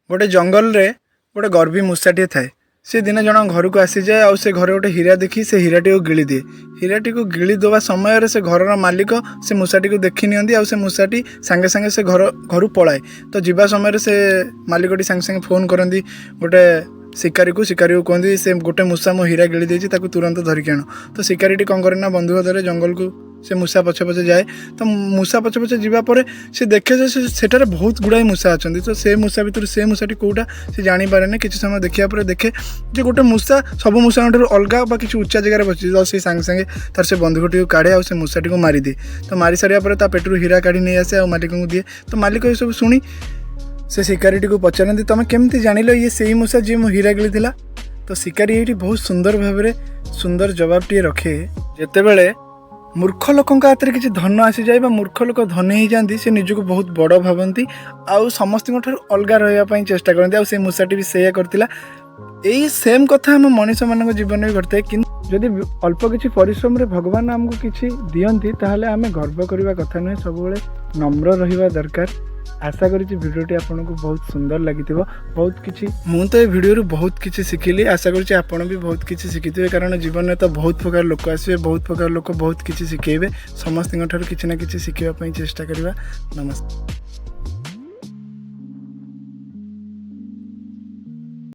गोटे जंगल रे गोटे गर्भी मूषाटे थाए। से दिन जन घर को आसी जाए और से घर गोटे हीरा देखी से हीराटी को गिली दिए। हीराटी को गिली देवा समय से घर मालिक से मूषाटी को देखी नियंती और से मूषाटी सांगे सांगे से घर पलाए। तो जीवा समय से मालिकटी सांगे सांगे फोन करती गोटे शिकारी को कहती से गोटे मूषा मो हीरा गिली देती तुरंत धरिक आण। तो शिकारीटी कौन करे ना बंधुक धरे जंगल को से मूषा पछे पछे जाए। तो मूषा पछे पछे जावापर से देखे सेठारे बहुत गुड़ाए मूषा अच्छा। तो से मूषा भितर से मूषाटी कौटा से जानीपारे ना। किसी समय देखा पर देखे जे गोटे मूषा सब मूषा अलग बा किसी उच्चा जगह बची। तो से सांगे सांगे तार से बंधुकटी को काढ़े और से मूषाटी को मारी दिए। तो मारी सारा पेटू हीरा काढ़ी नहीं आसे और मालिक को दिए। तो मालिक ये सब शुणी से शिकारीटी को पचारती तुम केमती जान ये से मूषा जी मो हीरा गिली थिला। तो शिकारी ये बहुत सुंदर भाव सुंदर जवाबटी रखे जितेबले मूर्ख लोक हाथ में किसी धन आसी जाए मूर्ख लोक धनी हो जाती से निजक बहुत बड़ भावती आउ समस्त अलग रही चेष्टा करती। आ मूषाटी भी से करता यही सेम कथा आम मनीष मान जीवन में घटता है। कि जदि अल्प किसी परिश्रम रे भगवान आमको किसी दियंती ताहले आमे गर्व करवा कथा नुहे सब नम्र रहिबा दरकार। आशा करी भिडियोटी आपको बहुत सुंदर लगी बहुत किसी मु तो ये भिडियो बहुत किसी शिखिली। आशा करुँच आपड़ भी बहुत किसी शिखिथे कारण जीवन में तो बहुत प्रकार लोक आसवे बहुत प्रकार लोक बहुत किसी शिखेबे। समस्त किसी ना किसी शिखापी चेष्टा करवा। नमस्कार।